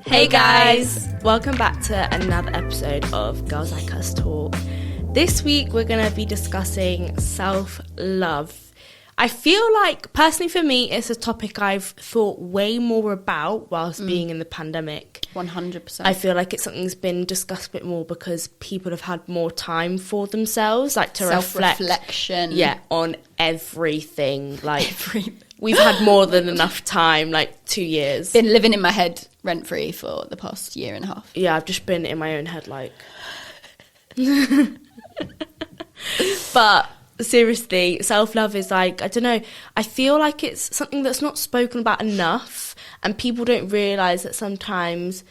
Hey guys! Welcome back to another episode of Girls Like Us Talk. This week we're going to be discussing self-love. I feel like, personally for me, it's a topic I've thought way more about whilst being in the pandemic. 100%. I feel like it's something that's been discussed a bit more because people have had more time for themselves, like to Self-reflection. reflect on everything. We've had more than enough time, 2 years. Been living in my head rent-free for the past year and a half. Yeah, I've just been in my own head, But seriously, self-love is I don't know, I feel like it's something that's not spoken about enough, and people don't realise that sometimes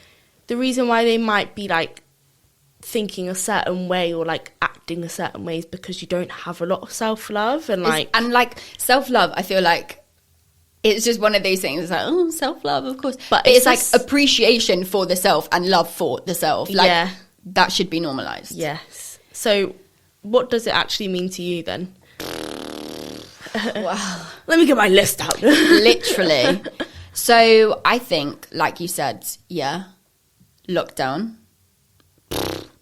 the reason why they might be thinking a certain way or acting a certain way is because you don't have a lot of self-love. And self-love, I feel like it's just one of those things. It's self-love, of course, but it's appreciation for the self and love for the self. That should be normalised. Yes. So what does it actually mean to you then? Wow. Let me get my list out. Literally. So I think, like you said, lockdown.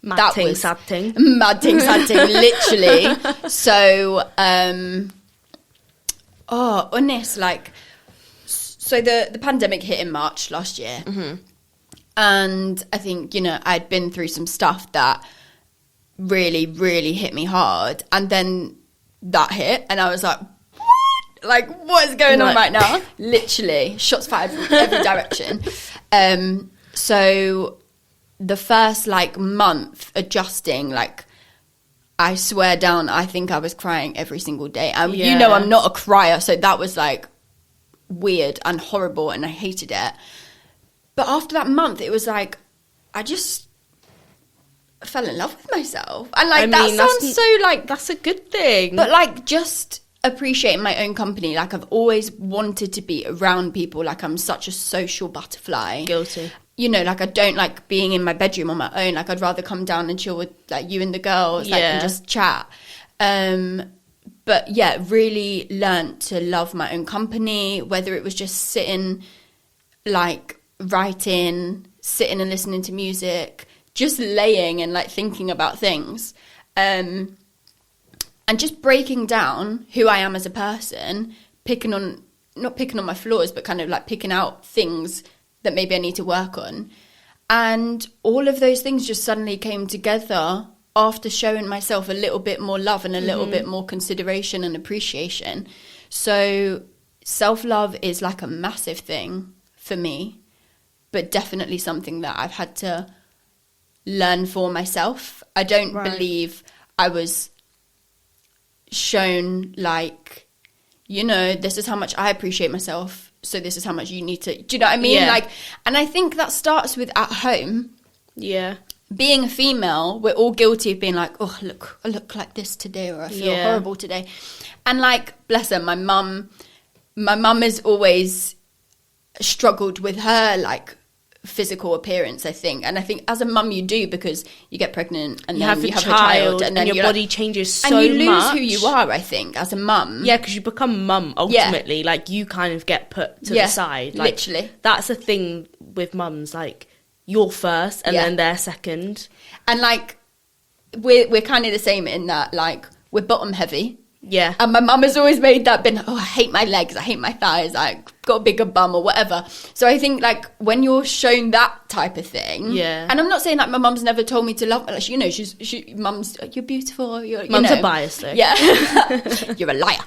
Mad ting, sad ting. Mad ting, sad ting, literally. So, honest, so the pandemic hit in March last year. Mm-hmm. And I think, I'd been through some stuff that really, really hit me hard. And then that hit, and I was like, what? What is going on right now? Literally, shots fired from every direction. So the first, month adjusting, I swear down, I think I was crying every single day. I'm not a crier, so that was, weird and horrible, and I hated it. But after that month, it was I just fell in love with myself. And that sounds so that's a good thing. But just appreciating my own company. I've always wanted to be around people. I'm such a social butterfly. Guilty. I don't like being in my bedroom on my own. I'd rather come down and chill with you and the girls, and just chat. But yeah, really learnt to love my own company, whether it was just sitting, writing, sitting and listening to music, just laying and thinking about things, and just breaking down who I am as a person, not picking on my flaws, but kind of picking out things that maybe I need to work on. And all of those things just suddenly came together after showing myself a little bit more love and a little bit more consideration and appreciation. So self-love is a massive thing for me, but definitely something that I've had to learn for myself. I don't believe I was shown this is how much I appreciate myself, so this is how much you need to, do you know what I mean? Yeah. And I think that starts with at home. Yeah. Being a female, we're all guilty of being I look like this today, or I feel horrible today. And bless her, my mum has always struggled with her physical appearance, I think. And I think as a mum you do, because you get pregnant and then you have a child, and then your body changes so much. And you lose who you are, I think, as a mum. Yeah, because you become mum ultimately. You kind of get put to the side. Literally. That's the thing with mums, you're first and then they're second. And we're kind of the same in that we're bottom heavy. Yeah. And my mum has always made that I hate my legs, I hate my thighs, got a bigger bum or whatever. So I think when you're shown that type of thing, and I'm not saying my mum's never told me to love, mum's, you're beautiful, mum's a bias though. Yeah. You're a liar.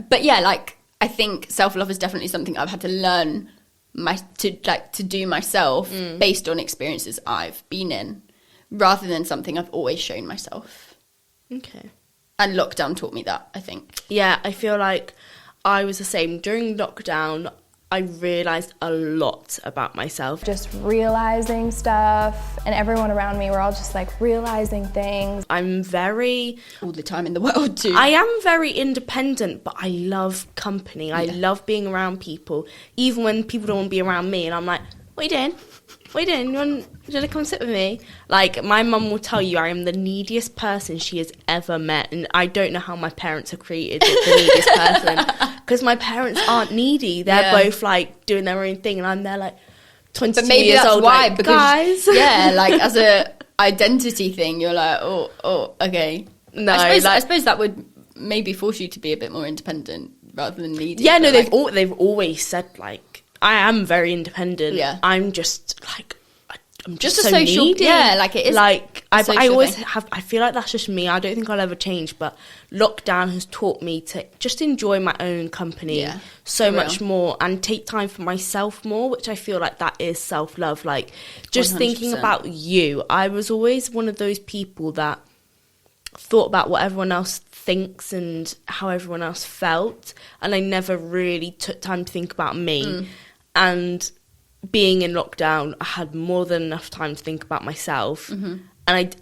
But yeah, I think self-love is definitely something I've had to learn to do myself based on experiences I've been in, rather than something I've always shown myself. Okay. And lockdown taught me that, I think. Yeah, I feel like I was the same. During lockdown, I realised a lot about myself. Just realising stuff, and everyone around me were all just realising things. I'm very... all the time in the world too. I am very independent, but I love company. I love being around people, even when people don't want to be around me. And I'm like, what are you doing? What are you doing? You want to come sit with me? My mum will tell you I am the neediest person she has ever met. And I don't know how my parents have created the neediest person. Because my parents aren't needy. They're both, doing their own thing. And I'm there 22 But maybe years that's old, why, like, because guys. yeah, like as a identity thing, you're like, oh, okay. No, I suppose that would maybe force you to be a bit more independent rather than needy. Yeah, no, but, they've always said, like, I am very independent. Yeah. I'm just, like, I'm just a so social, needy. yeah, like it is. Like, I always thing. I feel like that's just me. I don't think I'll ever change, but lockdown has taught me to just enjoy my own company so much more and take time for myself more, which I feel like that is self-love. Like, just 100%. thinking about you. I was always one of those people that thought about what everyone else thinks and how everyone else felt, and I never really took time to think about me. And being in lockdown, I had more than enough time to think about myself, and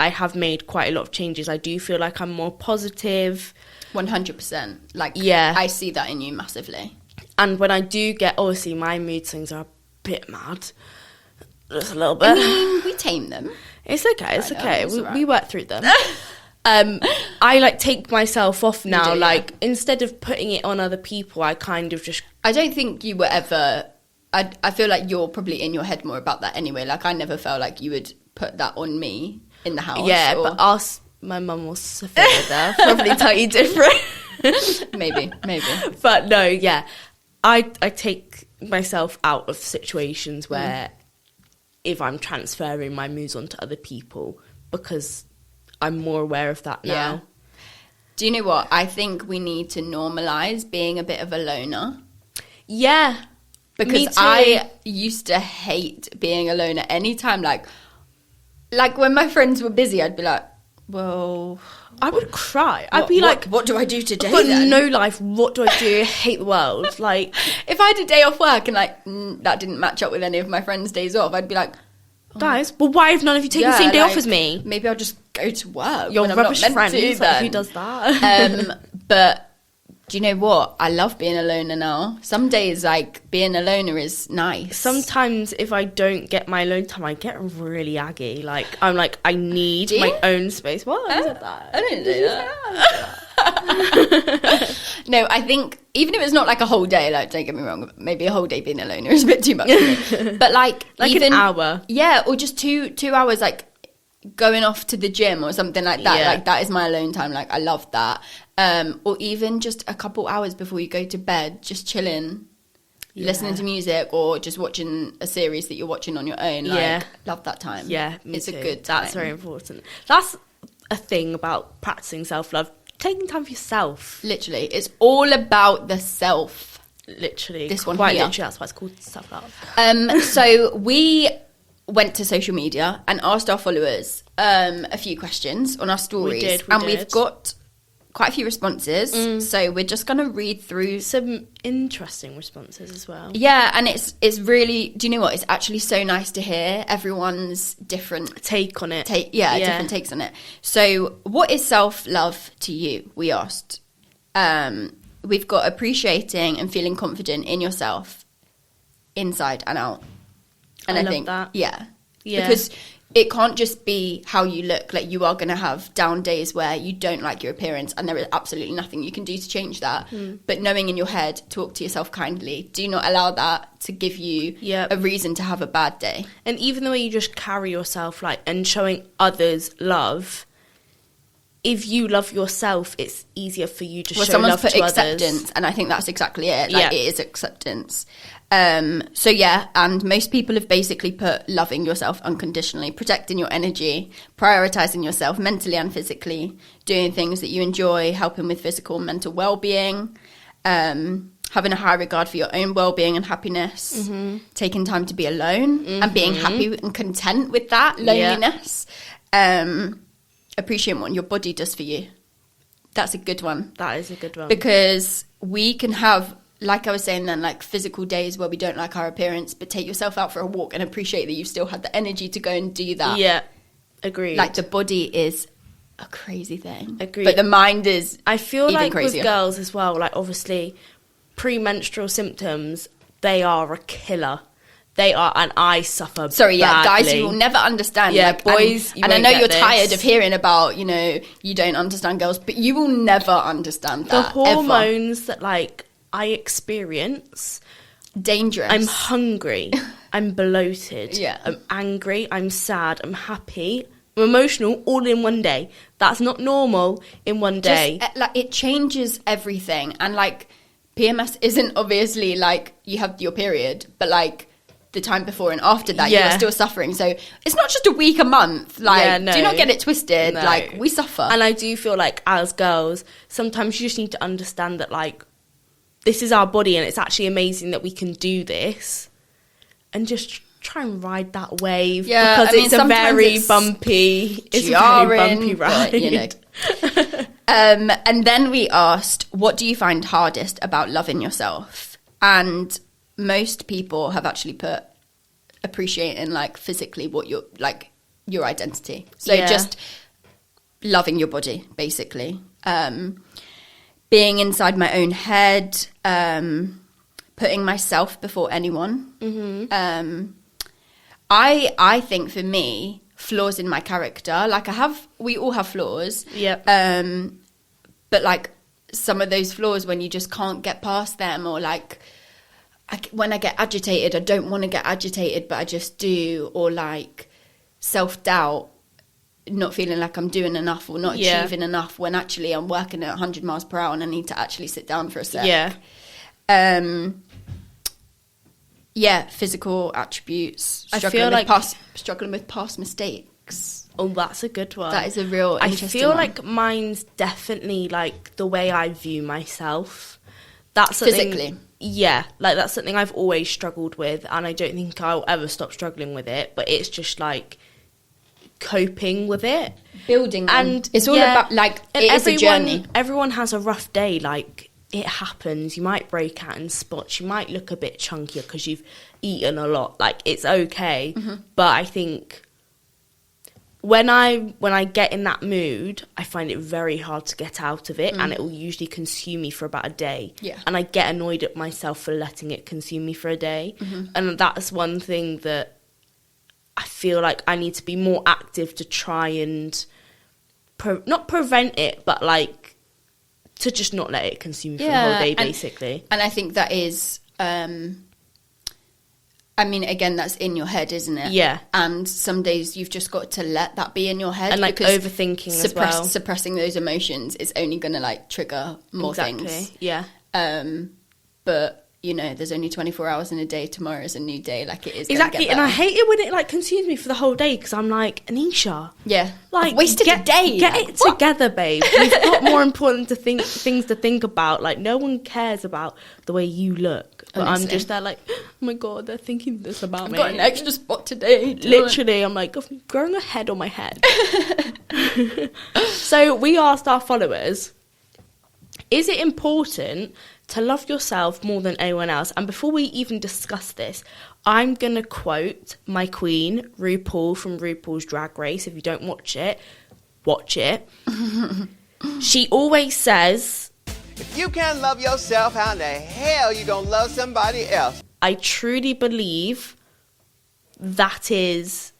I have made quite a lot of changes. I do feel like I'm more positive. 100%. Like, Yeah. I see that in you massively. And when I do get, obviously my mood swings are a bit mad, just a little bit. I mean, we tame them. It's okay, it's I know, okay. it's We alright. work through them. I like take myself off now. do, yeah. Like, instead of putting it on other people, I kind of just I don't think you were ever... I feel like you're probably in your head more about that anyway. Like, I never felt like you would put that on me in the house. yeah. or- But ask my mum or Sophia, they'll probably tell you different. maybe. But no, yeah, I take myself out of situations where if I'm transferring my moods onto other people, because I'm more aware of that now. Yeah. Do you know what? I think we need to normalise being a bit of a loner. Yeah. Me Because too. I used to hate being alone at any time. Like when my friends were busy, I'd be like, well... I would cry. I'd be like, what do I do today I've got then? no life. What do I do? I hate the world. Like, If I had a day off work and like that didn't match up with any of my friends' days off, I'd be like, guys, well, why have none of you taken the same day off as me? Maybe I'll just go to work. Your when I'm rubbish not meant friends. to, Like, then. who does that? But do you know what? I love being a loner now. Some days, like, being a loner is nice. Sometimes if I don't get my alone time, I get really aggy. Like, I'm like, I need Do you? my own space. What? I said that. I didn't do that. No, I think even if it's not like a whole day, like, don't get me wrong, maybe a whole day being a loner is a bit too much for me. But like even an hour. Yeah, or just two hours, like going off to the gym or something like that. Yeah. Like, that is my alone time. Like, I love that. Or even just a couple hours before you go to bed, just chilling, listening to music, or just watching a series that you're watching on your own. Like, Yeah. love that time. Yeah, it's too. a good time. That's very important. That's a thing about practicing self-love. Taking time for yourself. Literally, it's all about the self. Literally. This one Quite here. literally, that's why it's called self-love. So we went to social media and asked our followers a few questions on our stories. We did. We've got quite a few responses. So we're just going to read through. Some interesting responses as well. Yeah, and it's really, do you know what? It's actually so nice to hear everyone's different Take on it. different takes on it. So what is self-love to you? We asked. We've got appreciating and feeling confident in yourself inside and out. And I I love think that. Yeah. Yeah. Because it can't just be how you look. Like, you are going to have down days where you don't like your appearance, and there is absolutely nothing you can do to change that. But knowing in your head, talk to yourself kindly. Do not allow that to give you Yep. a reason to have a bad day. And even the way you just carry yourself, like, and showing others love, if you love yourself, it's easier for you to show Someone's love put to acceptance, others. and I think that's exactly it. Like, Yeah. it is acceptance. So yeah, and most people have basically put loving yourself unconditionally, protecting your energy, prioritizing yourself mentally and physically, doing things that you enjoy, helping with physical and mental well-being, having a high regard for your own well-being and happiness, taking time to be alone and being happy and content with that loneliness, appreciating what your body does for you. That's a good one. That is a good one. Because we can have, like I was saying then, like physical days where we don't like our appearance, but take yourself out for a walk and appreciate that you've still had the energy to go and do that. Yeah, agreed. Like, the body is a crazy thing. Agreed. But the mind is I feel even like crazier. with girls as well, like, obviously, premenstrual symptoms, they are a killer. They are, and I suffer Sorry, yeah, guys, badly. you will never understand. Yeah, like, boys, you and I won't know get you're this. tired of hearing about, you know, you don't understand girls, but you will never understand The that. hormones that, like, I experience dangerous. I'm hungry. I'm bloated. Yeah. I'm angry. I'm sad. I'm happy. I'm emotional all in one day. That's not normal in one day. Just, like, it changes everything. And, like, PMS isn't obviously, like, you have your period, but, like, the time before and after that, you're still suffering. So it's not just a week, a month. Like, do not get it twisted. No. Like, we suffer. And I do feel like, as girls, sometimes you just need to understand that, like, this is our body and it's actually amazing that we can do this. And just try and ride that wave. Yeah, because it's a very bumpy, ride. But, you know. And then we asked, what do you find hardest about loving yourself? And most people have actually put appreciating, like, physically what you're, like, your identity. So just loving your body, basically. Being inside my own head, putting myself before anyone. Mm-hmm. I think for me, flaws in my character, like, we all have flaws. Yep. But, like, some of those flaws when you just can't get past them, or, like, when I get agitated, I don't want to get agitated, but I just do, or, like, self-doubt, not feeling like I'm doing enough or not achieving enough when actually I'm working at 100 miles per hour and I need to actually sit down for a sec. Physical attributes. Struggling with past mistakes. Oh, that's a good one. That is a real interesting I feel one. like mine's definitely, like, the way I view myself. That's something, physically. Yeah, like, that's something I've always struggled with, and I don't think I'll ever stop struggling with it, but it's just, like, coping with it. Building. And it's all about, like, it is a journey. Everyone has a rough day, like, it happens. You might break out in spots. You might look a bit chunkier because you've eaten a lot. Like, it's okay. Mm-hmm. But I think when I get in that mood, I find it very hard to get out of it, and it will usually consume me for about a day. Yeah. And I get annoyed at myself for letting it consume me for a day. Mm-hmm. And that's one thing that I feel like I need to be more active to try and not prevent it, but, like, to just not let it consume you for the whole day, basically. And I think that is, I mean, again, that's in your head, isn't it? Yeah. And some days you've just got to let that be in your head. And, like, overthinking as well. Suppressing those emotions is only going to, like, trigger more things. Yeah. But, you know, there's only 24 hours in a day. Tomorrow is a new day. Like, it is exactly. Get better. And I hate it when it, like, consumes me for the whole day, because I'm like, Anisha. Yeah. Like, I've wasted a day. Get it together, babe. We've got more important things to think about. Like, no one cares about the way you look. But honestly. I'm just there like, oh my God, they're thinking this about me. I've got an extra spot today. Literally, I'm like, I'm growing a head on my head. So we asked our followers, is it important to love yourself more than anyone else? And before we even discuss this, I'm going to quote my queen, RuPaul, from RuPaul's Drag Race. If you don't watch it, watch it. She always says, if you can't love yourself, how in the hell you gonna love somebody else? I truly believe that is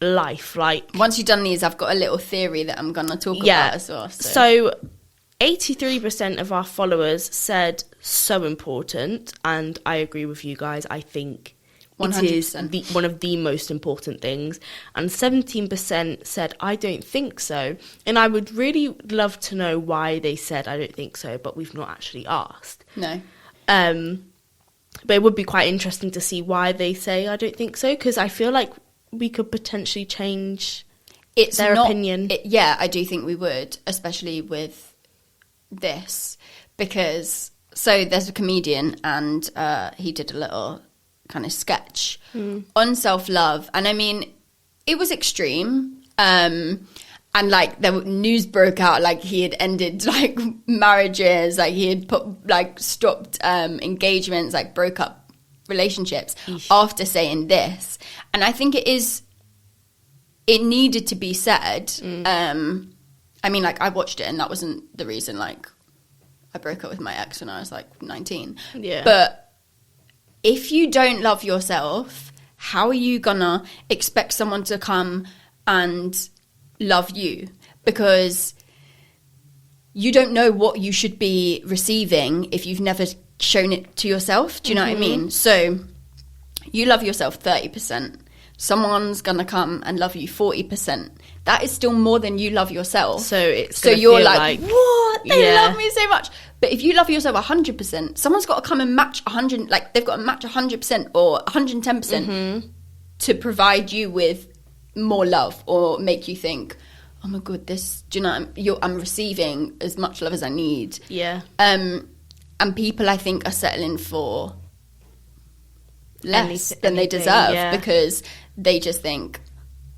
life. Like, once you've done these, I've got a little theory that I'm going to talk about as well. So 83% of our followers said so important, and I agree with you guys. I think 100%. It is one of the most important things. And 17% said, I don't think so. And I would really love to know why they said, I don't think so, but we've not actually asked. No. But it would be quite interesting to see why they say, I don't think so, because I feel like we could potentially change their opinion. I do think we would, especially with this, because so there's a comedian and he did a little kind of sketch on self-love, and I mean, it was extreme, and like the news broke out, like he had ended like marriages, like he had stopped engagements, like broke up relationships. Eesh. After saying this. And I think it needed to be said. I mean, like, I watched it and that wasn't the reason, like, I broke up with my ex when I was like 19. Yeah. But if you don't love yourself, how are you gonna expect someone to come and love you? Because you don't know what you should be receiving if you've never shown it to yourself. Do you know what I mean? So you love yourself 30%. Someone's gonna come and love you 40%. That is still more than you love yourself. So it's so you're like, what? They love me so much. But if you love yourself 100%, someone's got to come and match 100. Like they've got to match 100% or 110% to provide you with more love or make you think, oh my god, this. Do you know? I'm receiving as much love as I need. Yeah. And people, I think, are settling for less than they deserve because they just think,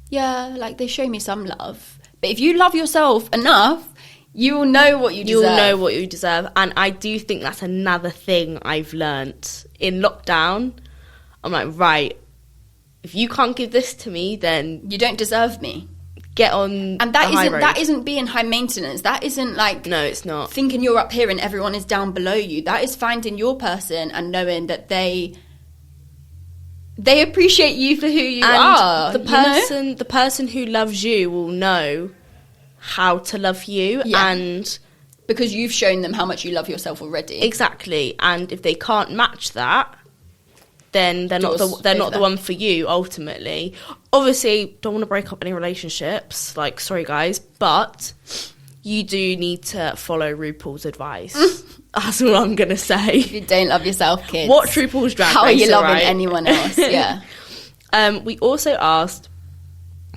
yeah, like they show me some love. But if you love yourself enough, you will know what you deserve. You'll know what you deserve. And I do think that's another thing I've learnt in lockdown. I'm like, right, if you can't give this to me, then you don't deserve me. Get on. And that isn't being high maintenance. That isn't like, no, it's not thinking you're up here and everyone is down below you. That is finding your person and knowing that they appreciate you for who you are. The person who loves you will know how to love you, and because you've shown them how much you love yourself already. Exactly. And if they can't match that, then they're not the one for you ultimately. Obviously, don't want to break up any relationships. Like, sorry guys, but you do need to follow RuPaul's advice. That's all I'm gonna say. If you don't love yourself, kids, watch RuPaul's Drag Race. How are you loving right? anyone else? Yeah. We also asked,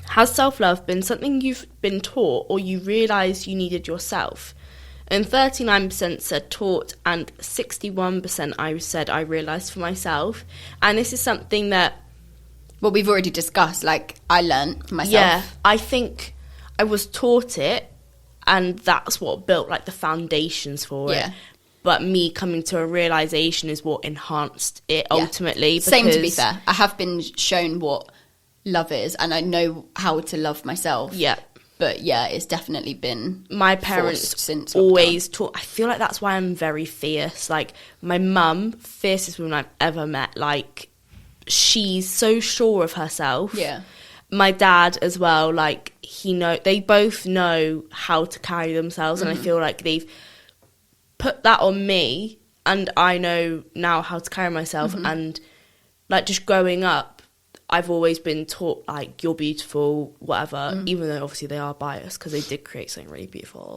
has self-love been something you've been taught or you realised you needed yourself? And 39% said taught, and 61% I said I realised for myself. And this is something that, well, we've already discussed. Like, I learned myself. Yeah, I think I was taught it, and that's what built like the foundations for it. But me coming to a realisation is what enhanced it ultimately. Same, to be fair. I have been shown what love is, and I know how to love myself. Yeah. But yeah, it's definitely been my parents since always taught. I feel like that's why I'm very fierce. Like, my mum, fiercest woman I've ever met. Like, she's so sure of herself. Yeah. My dad as well. Like, they both know how to carry themselves, and I feel like they've put that on me, and I know now how to carry myself. And like, just growing up, I've always been taught, like, you're beautiful, whatever, even though obviously they are biased because they did create something really beautiful.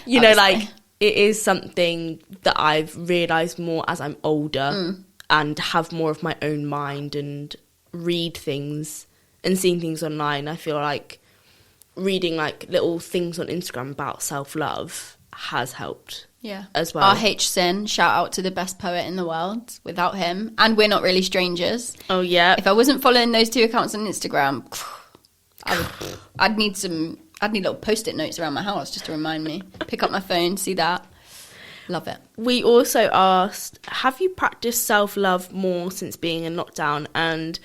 You know, like, it is something that I've realised more as I'm older and have more of my own mind and read things and seeing things online. I feel like reading, like, little things on Instagram about self-love has helped. Yeah, as well. R.H. Sin, shout out to the bbest poet in the world. Without him, and we're not really strangers. Oh yeah. If I wasn't following those two accounts on Instagram, I'd need little post-it notes around my house just to remind me. Pick up my phone, see that. Love it. We also asked, have you practiced self-love more since being in lockdown? And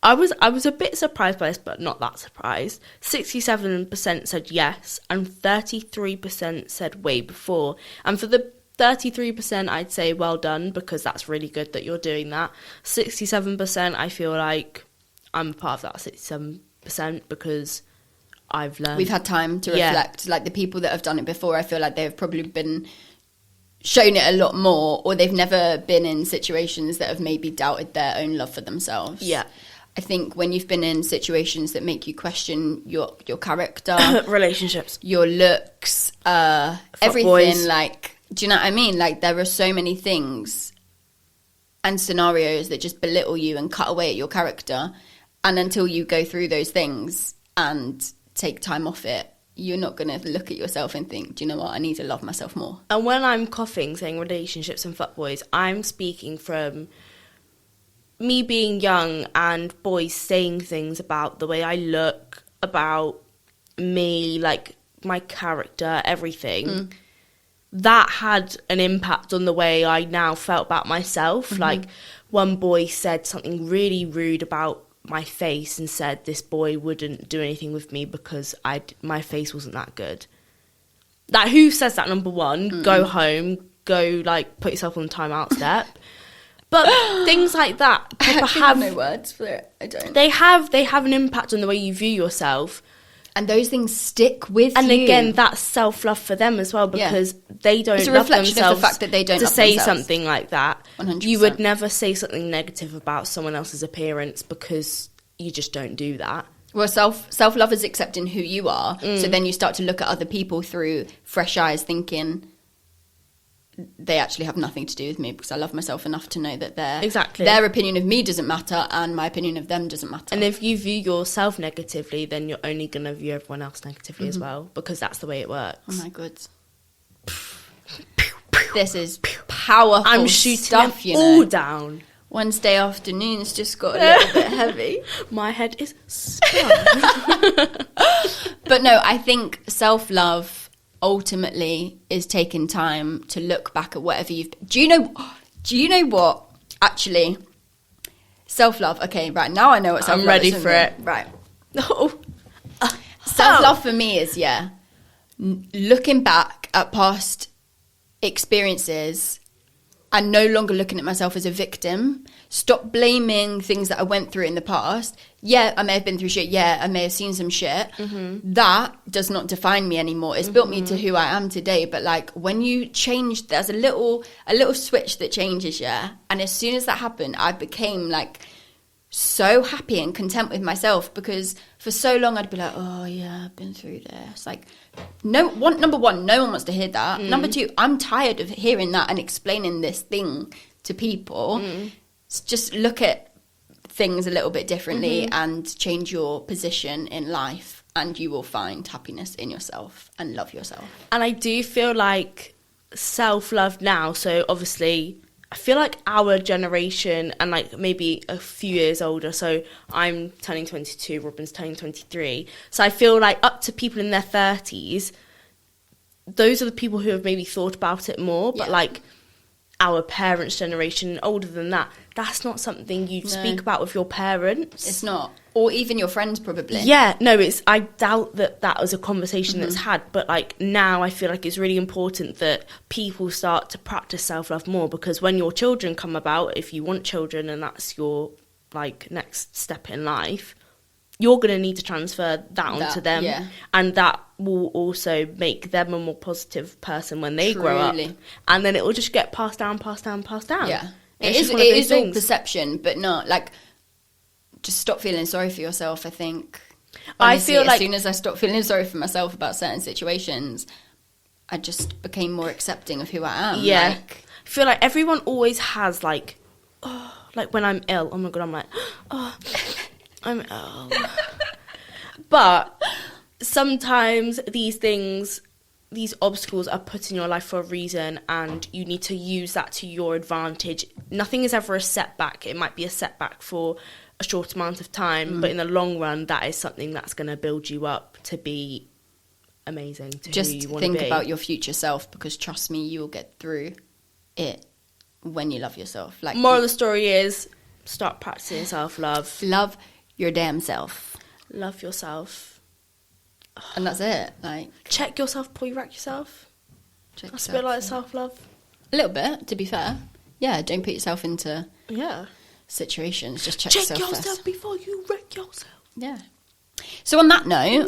I was a bit surprised by this, but not that surprised. 67% said yes, and 33% said way before. And for the 33%, I'd say well done, because that's really good that you're doing that. 67%, I feel like I'm a part of that 67% because I've learned. We've had time to reflect. Like, the people that have done it before, I feel like they've probably been shown it a lot more, or they've never been in situations that have maybe doubted their own love for themselves. Yeah. I think when you've been in situations that make you question your character, relationships, your looks, everything, boys. Like, do you know what I mean? Like, there are so many things and scenarios that just belittle you and cut away at your character. And until you go through those things and take time off it, you're not going to look at yourself and think, do you know what, I need to love myself more. And when I'm coughing saying relationships and fuckboys, I'm speaking from me being young and boys saying things about the way I look, about me, like my character, everything. That had an impact on the way I now felt about myself. Like, one boy said something really rude about my face and said this boy wouldn't do anything with me because my face wasn't that good. Like, who says that? Number one, go home, go, like, put yourself on the timeout step. But things like that have no words for it. I don't. They have an impact on the way you view yourself. And those things stick with and you. And again, that's self-love for them as well, because they don't it's a love reflection themselves of the fact that they don't to love say themselves. something like that. 100%. You would never say something negative about someone else's appearance because you just don't do that. Well, self-love is accepting who you are. So then you start to look at other people through fresh eyes, thinking they actually have nothing to do with me because I love myself enough to know that their opinion of me doesn't matter and my opinion of them doesn't matter. And if you view yourself negatively, then you're only going to view everyone else negatively as well, because that's the way it works. Oh my god. This is powerful I'm shooting stuff, it all down. Wednesday afternoon's just got a little bit heavy. My head is spun. But no, I think self-love ultimately is taking time to look back at whatever you've... Do you know what? Actually, self-love. Okay, right, now I know what self-love is. I'm ready for it. Right. No. Self-love for me is, looking back at past experiences and no longer looking at myself as a victim. Stop blaming things that I went through in the past. Yeah, I may have been through shit. Yeah, I may have seen some shit. That does not define me anymore. It's built me to who I am today. But like when you change, there's a little switch that changes, And as soon as that happened, I became like so happy and content with myself, because for so long I'd be like, oh yeah, I've been through this. Like, number one, no one wants to hear that. Number two, I'm tired of hearing that and explaining this thing to people. Just look at things a little bit differently and change your position in life, and you will find happiness in yourself and love yourself. And I do feel like self-love now, so obviously I feel like our generation and like maybe a few years older, so I'm turning 22, Robin's turning 23, so I feel like up to people in their 30s, those are the people who have maybe thought about it more, but like our parents' generation, older than that, that's not something you speak about with your parents. It's not. Or even your friends, probably. Yeah, no, I doubt that was a conversation that's had, but like now I feel like it's really important that people start to practice self-love more, because when your children come about, if you want children and that's your like next step in life, you're going to need to transfer that onto them, and that will also make them a more positive person when they grow up, and then it will just get passed down. Yeah, it is all perception, but not like, just stop feeling sorry for yourself. I think honestly, I feel like as soon as I stopped feeling sorry for myself about certain situations, I just became more accepting of who I am. Yeah, like, I feel like everyone always has like, like when I'm ill, oh my god, I'm like, I'm ill. But sometimes these obstacles are put in your life for a reason, and you need to use that to your advantage. Nothing is ever a setback. It might be a setback for a short amount of time, but in the long run, that is something that's going to build you up to be amazing, to just who you want to be. Think about your future self, because trust me, you will get through it when you love yourself. Like, moral of the story is, start practicing self-love. Love your damn self. Love yourself. And that's it. Like, check yourself before you wreck yourself. That's a bit like self-love. A little bit, to be fair. Yeah, don't put yourself into situations. Just check yourself yourself before you wreck yourself. Yeah. So on that note,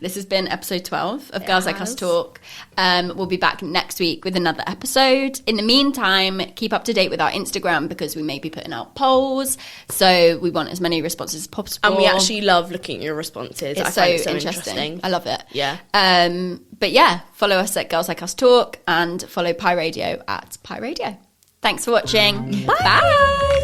this has been episode 12 of Girls Like Us Talk. We'll be back next week with another episode. In the meantime, keep up to date with our Instagram, because we may be putting out polls. So we want as many responses as possible. And we actually love looking at your responses. I find it so interesting. I love it. Yeah. But yeah, follow us at Girls Like Us Talk, and follow Pi Radio at Pi Radio. Thanks for watching. Bye.